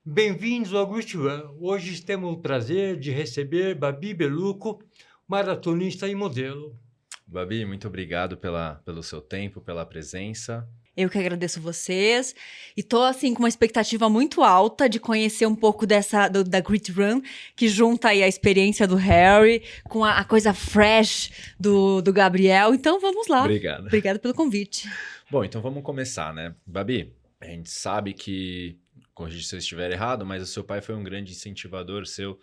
Bem-vindos ao Great Run. Hoje temos o prazer de receber Babi Bellucco, maratonista e modelo. Babi, muito obrigado pelo seu tempo, pela presença. Eu que agradeço vocês. E tô, assim, com uma expectativa muito alta de conhecer um pouco da Grit Run, que junta aí a experiência do Harry com a coisa fresh do Gabriel. Então, vamos lá. Obrigado. Obrigada pelo convite. Bom, então vamos começar, né? Babi, a gente sabe que, corrija se eu estiver errado, mas o seu pai foi um grande incentivador seu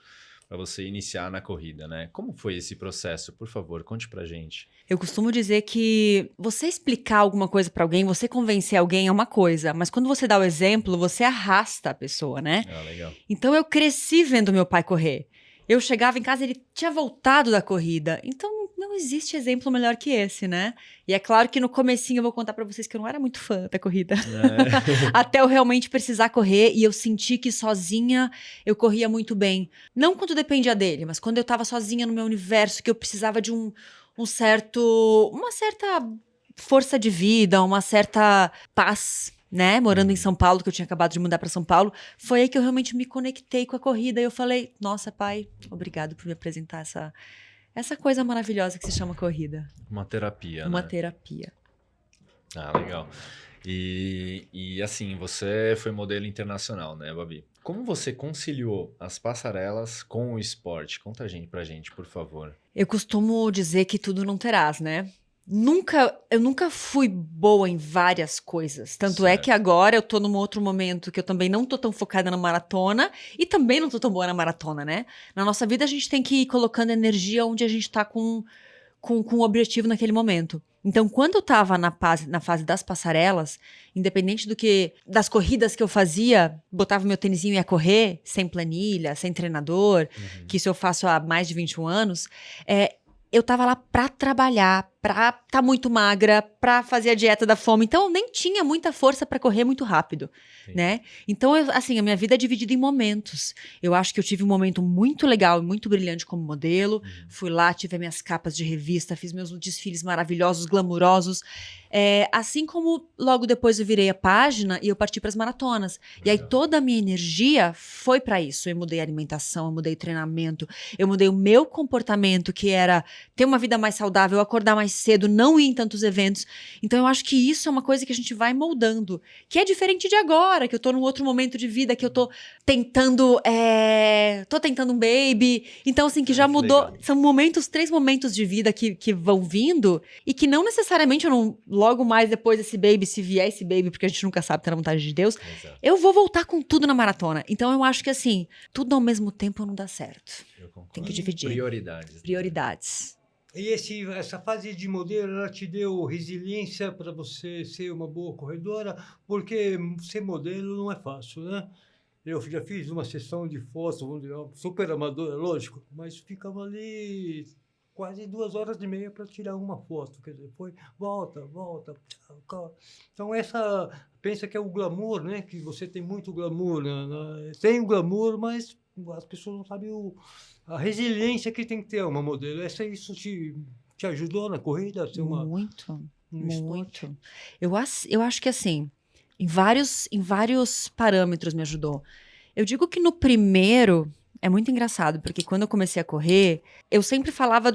para você iniciar na corrida, né? Como foi esse processo? Por favor, conte pra gente. Eu costumo dizer que você explicar alguma coisa pra alguém, você convencer alguém é uma coisa, mas quando você dá o exemplo, você arrasta a pessoa, né? Ah, legal. Então eu cresci vendo meu pai correr. Eu chegava em casa, ele tinha voltado da corrida. Então não existe exemplo melhor que esse, né? E é claro que no comecinho eu vou contar pra vocês que eu não era muito fã da corrida. Até eu realmente precisar correr e eu senti que sozinha eu corria muito bem. Não quando dependia dele, mas quando eu tava sozinha no meu universo, que eu precisava de uma certa força de vida, uma certa paz, né? Morando em São Paulo, que eu tinha acabado de mudar para São Paulo, foi aí que eu realmente me conectei com a corrida e eu falei, nossa, pai, obrigado por me apresentar essa coisa maravilhosa que se chama corrida. Uma terapia, Uma né? terapia. Ah, legal. E assim, você foi modelo internacional, né, Babi? Como você conciliou as passarelas com o esporte? Conta pra gente, por favor. Eu costumo dizer que tudo não terás, né? Eu nunca fui boa em várias coisas. Tanto é Certo. que agora eu tô num outro momento que eu também não tô tão focada na maratona e também não tô tão boa na maratona, né? Na nossa vida a gente tem que ir colocando energia onde a gente tá com um objetivo naquele momento. Então, quando eu tava na fase das passarelas, independente das corridas que eu fazia, botava meu tênisinho e ia correr, sem planilha, sem treinador, que isso eu faço há mais de 21 anos, eu tava lá pra trabalhar, pra tá muito magra, pra fazer a dieta da fome. Então, eu nem tinha muita força pra correr muito rápido, Entendi. né? Então, assim, a minha vida é dividida em momentos. Eu acho que eu tive um momento muito legal e muito brilhante como modelo. Fui lá, tive as minhas capas de revista, fiz meus desfiles maravilhosos, glamurosos. Assim como logo depois eu virei a página e eu parti para as maratonas. E aí Legal. toda a minha energia foi para isso. Eu mudei a alimentação, eu mudei o treinamento, eu mudei o meu comportamento, que era ter uma vida mais saudável, acordar mais cedo, não ir em tantos eventos. Então eu acho que isso é uma coisa que a gente vai moldando, que é diferente de agora, que eu tô num outro momento de vida, que eu tô tentando um baby. Então assim, que já Que mudou. legal. São três momentos de vida que vão vindo e que não necessariamente eu não, logo mais depois desse baby, se vier esse baby, porque a gente nunca sabe, tá na vontade de Deus, Exato. eu vou voltar com tudo na maratona. Então eu acho que assim, tudo ao mesmo tempo não dá certo. Eu concordo. Tem que dividir. Prioridades. né? Prioridades. E essa fase de modelo, ela te deu resiliência para você ser uma boa corredora? Porque ser modelo não é fácil, né? Eu já fiz uma sessão de fotos, vamos dizer, super amadora, lógico, mas ficava ali quase 2 horas e meia para tirar uma foto. Quer dizer, foi volta, volta. Tchau. Então, pensa que é o glamour, né? Que você tem muito glamour. Tem o glamour, mas as pessoas não sabem a resiliência que tem que ter uma modelo. Isso te ajudou na corrida a ser Muito, um esporte? muito. Eu acho que assim, em vários parâmetros me ajudou. Eu digo que no primeiro é muito engraçado, porque quando eu comecei a correr, eu sempre falava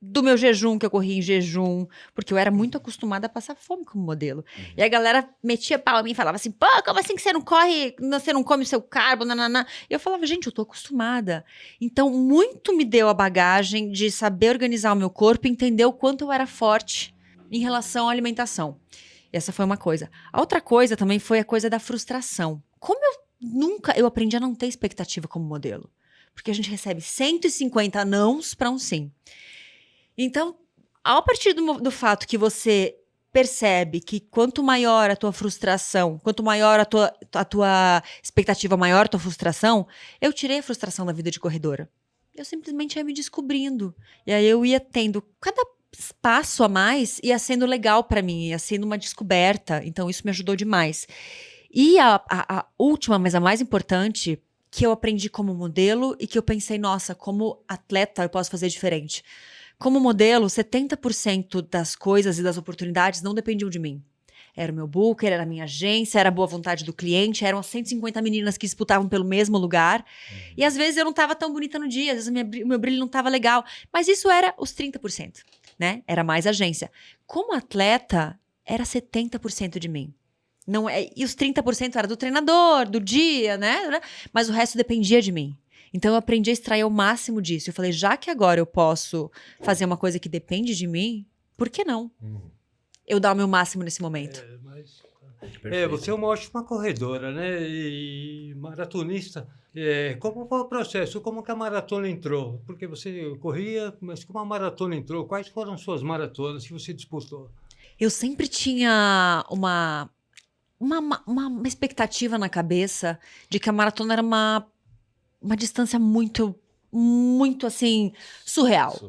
do meu jejum, que eu corria em jejum, porque eu era muito acostumada a passar fome como modelo. E a galera metia pau em mim e falava assim, pô, como assim que você não corre, você não come o seu carbo, nananã. E eu falava, gente, eu tô acostumada. Então, muito me deu a bagagem de saber organizar o meu corpo e entender o quanto eu era forte em relação à alimentação. Essa foi uma coisa. A outra coisa também foi a coisa da frustração. Como eu aprendi a não ter expectativa como modelo. Porque a gente recebe 150 nãos para um sim. Então, a partir do fato que você percebe que quanto maior a tua frustração, quanto maior a tua expectativa, maior a tua frustração, eu tirei a frustração da vida de corredora. Eu simplesmente ia me descobrindo. E aí eu ia tendo cada passo a mais, ia sendo legal para mim, ia sendo uma descoberta. Então isso me ajudou demais. E a última, mas a mais importante, que eu aprendi como modelo e que eu pensei, nossa, como atleta eu posso fazer diferente. Como modelo, 70% das coisas e das oportunidades não dependiam de mim. Era o meu booker, era a minha agência, era a boa vontade do cliente, eram as 150 meninas que disputavam pelo mesmo lugar. E às vezes eu não estava tão bonita no dia, às vezes o meu brilho não estava legal. Mas isso era os 30%, né? Era mais agência. Como atleta, era 70% de mim. Não é, e os 30% era do treinador, do dia, né? Mas o resto dependia de mim. Então eu aprendi a extrair o máximo disso. Eu falei, já que agora eu posso fazer uma coisa que depende de mim, por que não? Eu dar o meu máximo nesse momento. Você é uma ótima corredora, né? E maratonista. Como foi o processo? Como que a maratona entrou? Porque você corria, mas como a maratona entrou? Quais foram suas maratonas que você disputou? Eu sempre tinha uma expectativa na cabeça de que a maratona era uma distância muito, muito, assim, surreal.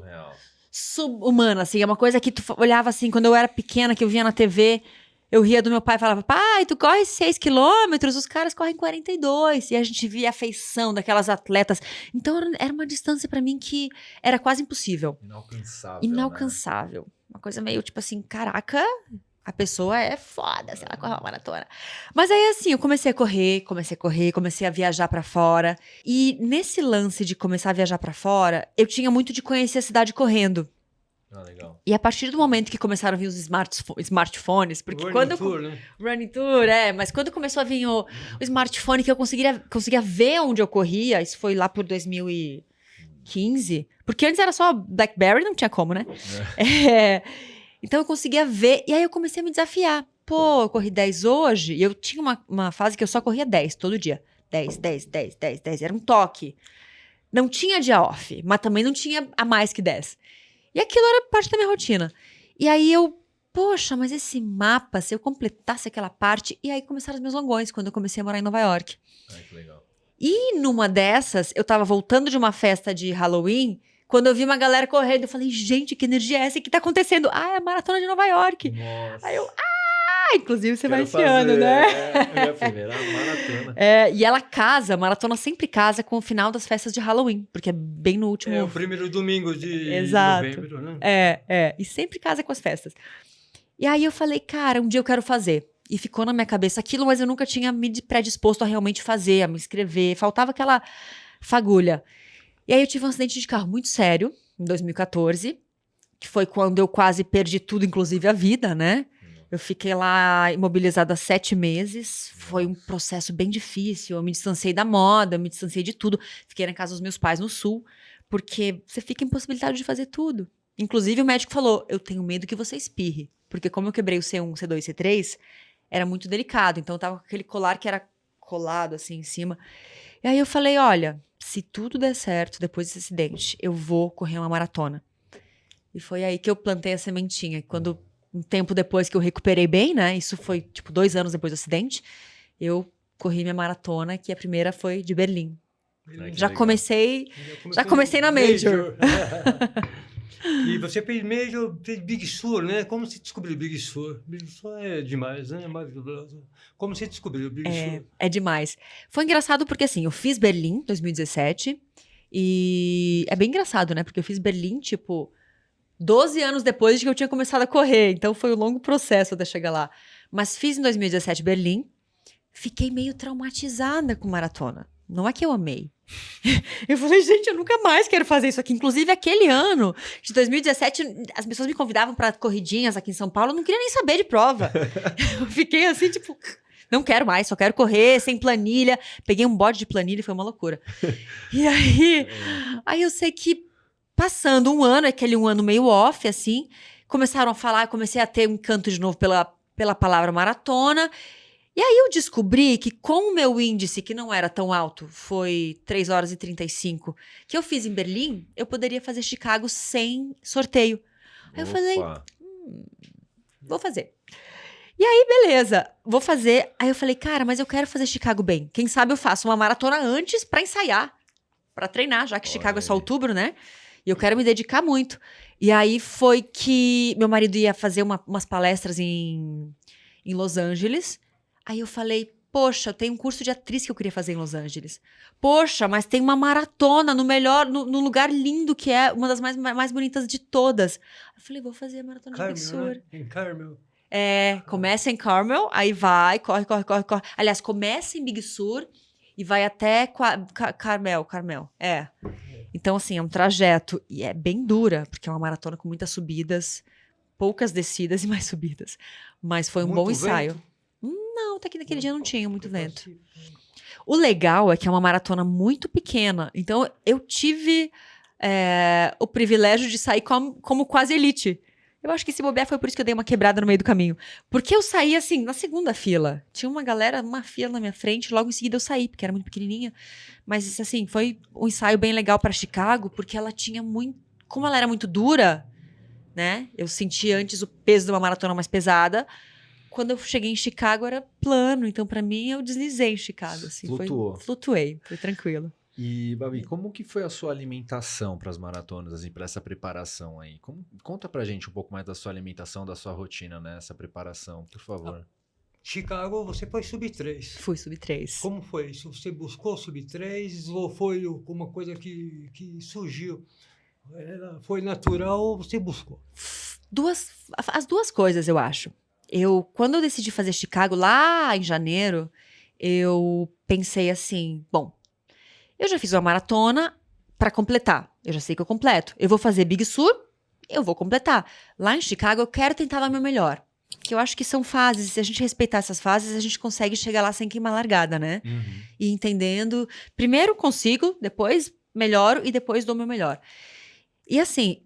Subhumana, assim. É uma coisa que tu olhava, assim, quando eu era pequena, que eu via na TV, eu ria do meu pai e falava, pai, tu corre 6 quilômetros, os caras correm 42. E a gente via a feição daquelas atletas. Então, era uma distância pra mim que era quase impossível. Inalcançável. Né? Uma coisa meio, tipo assim, caraca... A pessoa é foda se ela corre uma maratona. Mas aí, assim, eu comecei a correr, comecei a viajar pra fora. E nesse lance de começar a viajar pra fora, eu tinha muito de conhecer a cidade correndo. Legal. E a partir do momento que começaram a vir os smartphones, porque Running Tour, mas quando começou a vir o smartphone que eu conseguia ver onde eu corria, isso foi lá por 2015, porque antes era só BlackBerry, não tinha como, né? Então eu conseguia ver, e aí eu comecei a me desafiar. Pô, eu corri 10 hoje, e eu tinha uma fase que eu só corria 10 todo dia. 10, era um toque. Não tinha dia off, mas também não tinha a mais que 10. E aquilo era parte da minha rotina. E aí poxa, mas esse mapa, se eu completasse aquela parte... E aí começaram os meus longões, quando eu comecei a morar em Nova York. Ai, que legal. E numa dessas, eu tava voltando de uma festa de Halloween... Quando eu vi uma galera correndo, eu falei, gente, que energia é essa? O que tá acontecendo? É a Maratona de Nova York. Nossa. Aí eu, inclusive você vai esse ano, né? Minha primeira maratona. E ela casa, a maratona sempre casa com o final das festas de Halloween, porque é bem no último... o primeiro domingo de novembro, né? E sempre casa com as festas. E aí eu falei, cara, um dia eu quero fazer. E ficou na minha cabeça aquilo, mas eu nunca tinha me predisposto a realmente fazer, a me inscrever. Faltava aquela fagulha. E aí eu tive um acidente de carro muito sério, em 2014, que foi quando eu quase perdi tudo, inclusive a vida, né? Eu fiquei lá imobilizada 7 meses, foi um processo bem difícil, eu me distanciei da moda, eu me distanciei de tudo. Fiquei na casa dos meus pais no Sul, porque você fica impossibilitado de fazer tudo. Inclusive o médico falou, eu tenho medo que você espirre, porque como eu quebrei o C1, C2 e C3, era muito delicado, então eu tava com aquele colar que era colado assim em cima. E aí eu falei, olha... Se tudo der certo depois desse acidente, eu vou correr uma maratona. E foi aí que eu plantei a sementinha. Quando, um tempo depois que eu recuperei bem, né? Isso foi, 2 anos depois do acidente. Eu corri minha maratona, que a primeira foi de Berlim. Já comecei na Major. E você fez Major, fez Big Sur, né? Como você descobriu Big Sur? Big Sur é demais, né? É maravilhoso. Como você descobriu Big Sur? É demais. Foi engraçado porque, assim, eu fiz Berlim em 2017 e é bem engraçado, né? Porque eu fiz Berlim, 12 anos depois de que eu tinha começado a correr. Então, foi um longo processo até chegar lá. Mas fiz em 2017 Berlim. Fiquei meio traumatizada com maratona. Não é que eu amei. Eu falei, gente, eu nunca mais quero fazer isso aqui. Inclusive, aquele ano de 2017, as pessoas me convidavam para corridinhas aqui em São Paulo. Eu não queria nem saber de prova. Eu fiquei assim, não quero mais, só quero correr, sem planilha. Peguei um bode de planilha e foi uma loucura. E aí eu sei que passando um ano, aquele um ano meio off, assim, começaram a falar, eu comecei a ter um encanto de novo pela palavra maratona. E aí eu descobri que com o meu índice, que não era tão alto, foi 3 horas e 35, que eu fiz em Berlim, eu poderia fazer Chicago sem sorteio. Aí eu falei, vou fazer. E aí, beleza, vou fazer. Aí eu falei, cara, mas eu quero fazer Chicago bem. Quem sabe eu faço uma maratona antes pra ensaiar, pra treinar, já que Chicago é só outubro, né? E eu quero me dedicar muito. E aí foi que meu marido ia fazer umas palestras em Los Angeles. Aí eu falei, poxa, eu tenho um curso de atriz que eu queria fazer em Los Angeles. Poxa, mas tem uma maratona no lugar lindo que é uma das mais bonitas de todas. Eu falei, vou fazer a maratona de Big Sur. Né? Em Carmel. Começa em Carmel, aí vai, corre. Aliás, começa em Big Sur e vai até Carmel. Então, assim, é um trajeto e é bem dura, porque é uma maratona com muitas subidas, poucas descidas e mais subidas. Mas foi um Muito bom ensaio. vento? Não, até que naquele dia não tinha muito vento. O legal é que é uma maratona muito pequena. Então, eu tive o privilégio de sair como quase elite. Eu acho que esse bobear foi por isso que eu dei uma quebrada no meio do caminho. Porque eu saí, assim, na segunda fila. Tinha uma fila na minha frente, logo em seguida eu saí, porque era muito pequenininha. Mas, assim, foi um ensaio bem legal para Chicago, porque ela tinha muito... Como ela era muito dura, né? Eu senti antes o peso de uma maratona mais pesada. Quando eu cheguei em Chicago, era plano. Então, para mim, eu deslizei em Chicago. Assim, flutuei, foi tranquilo. E, Babi, como que foi a sua alimentação para as maratonas, assim, para essa preparação aí? Conta pra gente um pouco mais da sua alimentação, da sua rotina, né? Essa preparação, por favor. Chicago, você foi sub-3. Fui sub-3. Como foi isso? Você buscou sub-3 ou foi uma coisa que surgiu? Foi natural ou você buscou? As duas coisas, eu acho. Quando eu decidi fazer Chicago, lá em janeiro, eu pensei assim, bom, eu já fiz uma maratona para completar. Eu já sei que eu completo. Eu vou fazer Big Sur, eu vou completar. Lá em Chicago, eu quero tentar dar o meu melhor. Que eu acho que são fases. Se a gente respeitar essas fases, a gente consegue chegar lá sem queimar largada, né? Uhum. E entendendo. Primeiro consigo, depois melhoro e depois dou o meu melhor. E assim,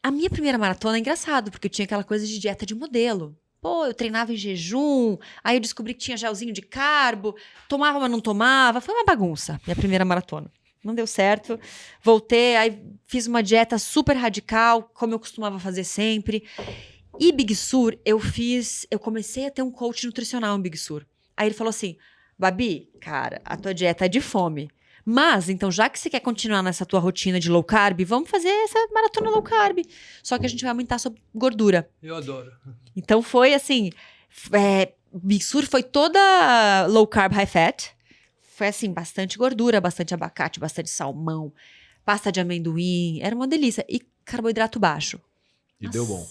a minha primeira maratona é engraçado, porque eu tinha aquela coisa de dieta de modelo. Pô, eu treinava em jejum, aí eu descobri que tinha gelzinho de carbo, tomava, mas não tomava. Foi uma bagunça, minha primeira maratona. Não deu certo. Voltei, aí fiz uma dieta super radical, como eu costumava fazer sempre. E Big Sur, eu comecei a ter um coach nutricional em Big Sur. Aí ele falou assim, Babi, cara, a tua dieta é de fome. Mas, então, já que você quer continuar nessa tua rotina de low carb, vamos fazer essa maratona low carb. Só que a gente vai aumentar a sua gordura. Eu adoro. Então, foi assim... Big Sur foi toda low carb, high fat. Foi assim, bastante gordura, bastante abacate, bastante salmão, pasta de amendoim. Era uma delícia. E carboidrato baixo. E deu bom.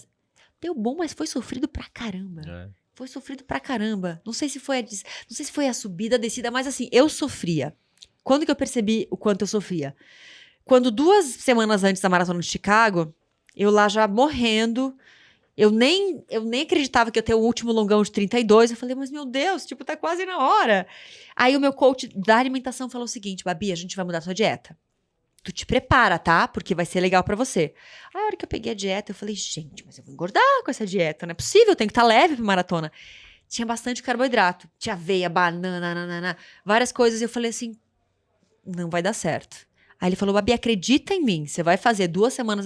Deu bom, mas foi sofrido pra caramba. Foi sofrido pra caramba. Não sei se foi a subida, a descida, mas assim, eu sofria. Quando que eu percebi o quanto eu sofria? Quando 2 semanas antes da maratona de Chicago, eu lá já morrendo, eu nem acreditava que eu ia ter o último longão de 32. Eu falei, mas meu Deus, tipo, tá quase na hora. Aí o meu coach da alimentação falou o seguinte, Babi, a gente vai mudar a sua dieta. Tu te prepara, tá? Porque vai ser legal pra você. Aí a hora que eu peguei a dieta, eu falei, gente, mas eu vou engordar com essa dieta, não é possível, eu tenho que estar leve pra maratona. Tinha bastante carboidrato, tinha aveia, banana, várias coisas, e eu falei assim, não vai dar certo. Aí ele falou, Babi, acredita em mim, você vai fazer 2 semanas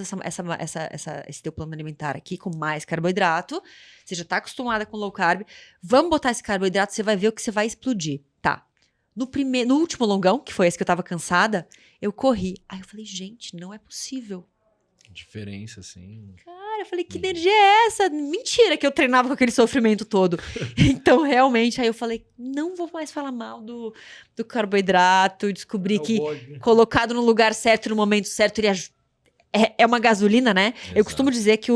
esse teu plano alimentar aqui com mais carboidrato, você já tá acostumada com low carb, vamos botar esse carboidrato, você vai ver o que você vai explodir. Tá. No último longão, que foi esse que eu tava cansada, eu corri. Aí eu falei, gente, não é possível. Diferença, assim. Cara, eu falei, que energia é essa? Mentira que eu treinava com aquele sofrimento todo. Então, realmente, aí eu falei, não vou mais falar mal do carboidrato. Descobri que colocado no lugar certo, no momento certo, ele é uma gasolina, né? Exato. Eu costumo dizer que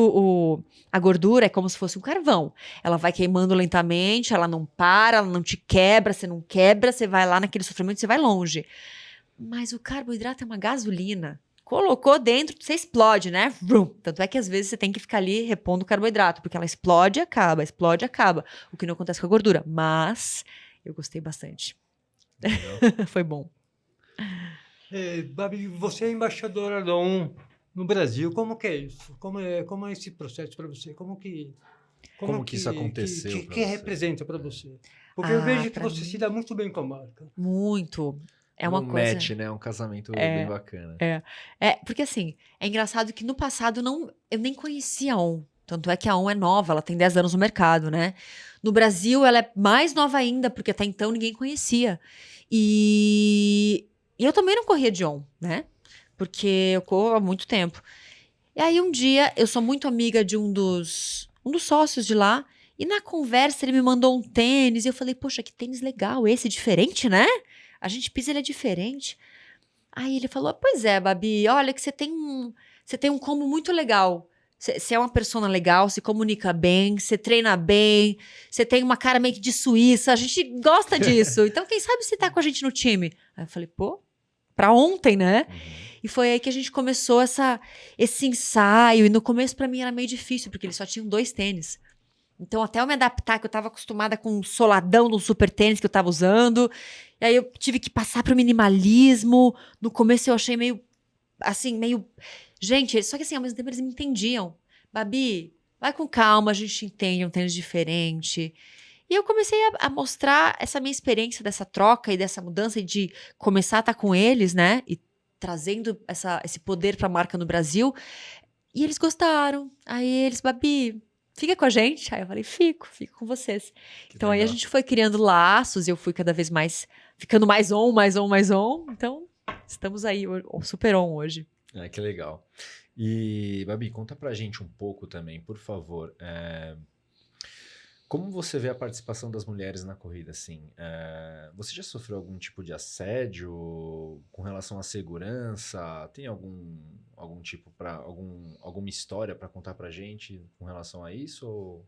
a gordura é como se fosse um carvão. Ela vai queimando lentamente, ela não para, ela não te quebra, você vai lá naquele sofrimento, você vai longe. Mas o carboidrato é uma gasolina. Colocou dentro, você explode, né? Vrum. Tanto é que às vezes você tem que ficar ali repondo o carboidrato, porque ela explode e acaba, o que não acontece com a gordura. Mas eu gostei bastante. Foi bom. Babi, você é embaixadora da ONU no Brasil. Como que é isso? Como é esse processo para você? Como que isso aconteceu? O que representa para você? Porque eu vejo que você se dá muito bem com a marca. Muito. É uma coisa... match, né? Um casamento bem bacana. Porque assim, é engraçado que no passado eu nem conhecia a ON. Tanto é que a ON é nova, ela tem 10 anos no mercado, né? No Brasil, ela é mais nova ainda, porque até então ninguém conhecia. E eu também não corria de ON, né? Porque eu corro há muito tempo. E aí um dia, eu sou muito amiga de um dos sócios de lá, e na conversa ele me mandou um tênis, e eu falei, poxa, que tênis legal, esse diferente, né? A gente pisa, ele é diferente. Aí ele falou, pois é, Babi, olha que você tem um combo muito legal. Você é uma persona legal, se comunica bem, você treina bem, você tem uma cara meio que de Suíça, a gente gosta disso. Então, quem sabe você tá com a gente no time? Aí eu falei, pô, pra ontem, né? E foi aí que a gente começou esse ensaio. E no começo, pra mim, era meio difícil, porque eles só tinham 2 tênis. Então, até eu me adaptar, que eu tava acostumada com o soladão do super tênis que eu tava usando. E aí eu tive que passar pro minimalismo. No começo eu achei meio, assim, meio... Gente, só que assim, ao mesmo tempo eles me entendiam. Babi, vai com calma, a gente entende um tênis diferente. E eu comecei a mostrar essa minha experiência dessa troca e dessa mudança e de começar a estar com eles, né? E trazendo esse poder para a marca no Brasil. E eles gostaram. Aí eles, Babi, fica com a gente? Aí eu falei, fico com vocês. Que Então aí a legal. gente foi criando laços, eu fui cada vez mais, ficando mais on. Então, estamos aí, o super on hoje. Que legal. E, Babi, conta pra gente um pouco também, por favor. Como você vê a participação das mulheres na corrida, assim? Você já sofreu algum tipo de assédio com relação à segurança? Tem algum tipo alguma história para contar pra gente com relação a isso? Ou...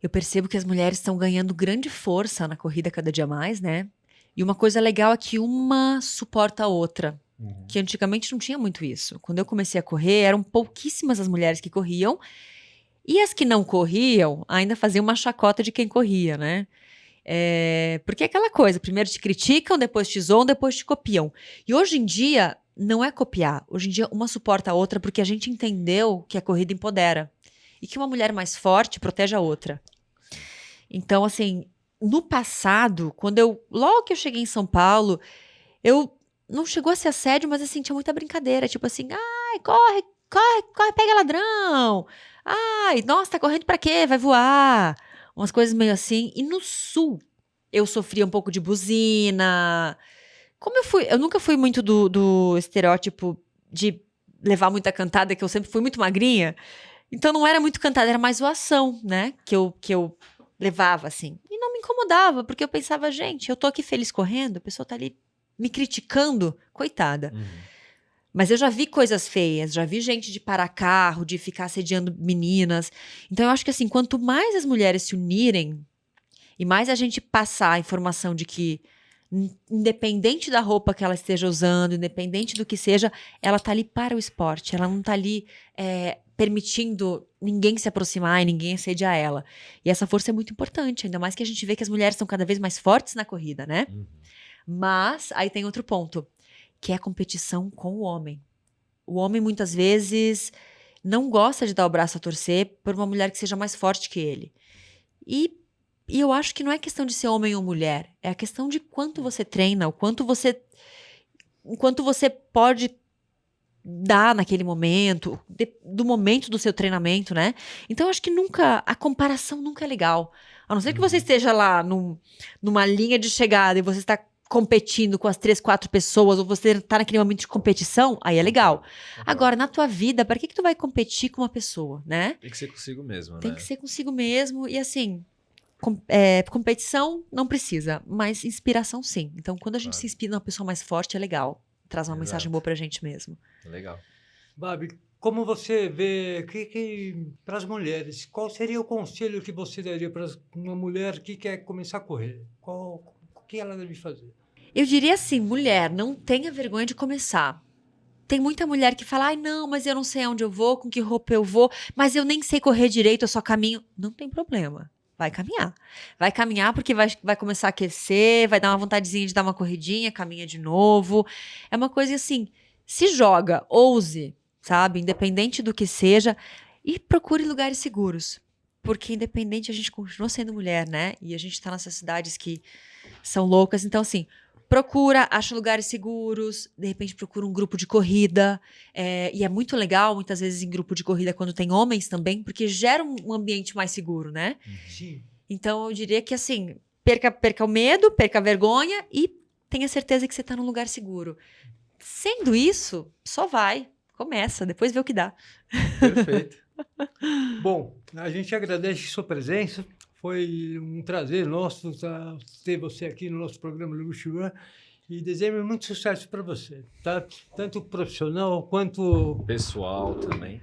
Eu percebo que as mulheres estão ganhando grande força na corrida cada dia mais, né? E uma coisa legal é que uma suporta a outra. Que antigamente não tinha muito isso. Quando eu comecei a correr, eram pouquíssimas as mulheres que corriam. E as que não corriam, ainda faziam uma chacota de quem corria, né? Porque é aquela coisa, primeiro te criticam, depois te zoam, depois te copiam. E hoje em dia, não é copiar. Hoje em dia, uma suporta a outra porque a gente entendeu que a corrida empodera. E que uma mulher mais forte protege a outra. Então, assim, no passado, logo que eu cheguei em São Paulo, não chegou a ser assédio, mas assim, tinha muita brincadeira. Tipo assim, ai, corre, pega ladrão. Ai, nossa, tá correndo pra quê? Vai voar. Umas coisas meio assim. E no sul, eu sofria um pouco de buzina. Eu nunca fui muito do estereótipo de levar muita cantada, que eu sempre fui muito magrinha. Então não era muito cantada, era mais zoação, né? Que eu levava, assim. E não me incomodava, porque eu pensava, gente, eu tô aqui feliz correndo, a pessoa tá ali me criticando, coitada. Mas eu já vi coisas feias, já vi gente de parar carro, de ficar assediando meninas. Então eu acho que assim, quanto mais as mulheres se unirem e mais a gente passar a informação de que independente da roupa que ela esteja usando, independente do que seja, ela tá ali para o esporte, ela não tá ali permitindo ninguém se aproximar e ninguém assediar ela. E essa força é muito importante, ainda mais que a gente vê que as mulheres são cada vez mais fortes na corrida, né? Mas aí tem outro ponto, que é a competição com o homem. O homem, muitas vezes, não gosta de dar o braço a torcer por uma mulher que seja mais forte que ele. E eu acho que não é questão de ser homem ou mulher. É a questão de quanto você treina, o quanto você pode dar naquele momento, do momento do seu treinamento, né? Então, eu acho que a comparação nunca é legal. A não ser que você esteja lá numa linha de chegada e você está competindo com as 3, 4 pessoas, ou você tá naquele momento de competição, aí é legal. Agora, na tua vida, para que tu vai competir com uma pessoa, né? Tem que ser consigo mesmo, né? Tem que ser consigo mesmo. E assim, competição não precisa, mas inspiração sim. Então, quando a gente se inspira numa pessoa mais forte, é legal. Traz uma mensagem boa pra gente mesmo. Legal. Babi, como você vê para as mulheres, qual seria o conselho que você daria para uma mulher que quer começar a correr? O que ela deve fazer? Eu diria assim, mulher, não tenha vergonha de começar. Tem muita mulher que fala, ai não, mas eu não sei aonde eu vou, com que roupa eu vou, mas eu nem sei correr direito, eu só caminho. Não tem problema, vai caminhar. Vai caminhar porque vai começar a aquecer, vai dar uma vontadezinha de dar uma corridinha, caminha de novo. É uma coisa assim, se joga, ouse, sabe? Independente do que seja, e procure lugares seguros. Porque independente, a gente continua sendo mulher, né? E a gente tá nessas cidades que são loucas, então assim... Procura, acha lugares seguros, de repente procura um grupo de corrida. E é muito legal, muitas vezes, em grupo de corrida, quando tem homens também, porque gera um ambiente mais seguro, né? Sim. Então, eu diria que, assim, perca o medo, perca a vergonha e tenha certeza que você está num lugar seguro. Sendo isso, só vai, começa, depois vê o que dá. Perfeito. Bom, a gente agradece sua presença. Foi um prazer nosso ter você aqui no nosso programa Luxo One e desejo muito sucesso para você, tá? Tanto profissional quanto Pessoal também.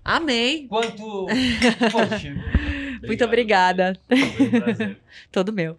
Amei. quanto... Poxa, Muito obrigada. Foi um prazer. Todo meu.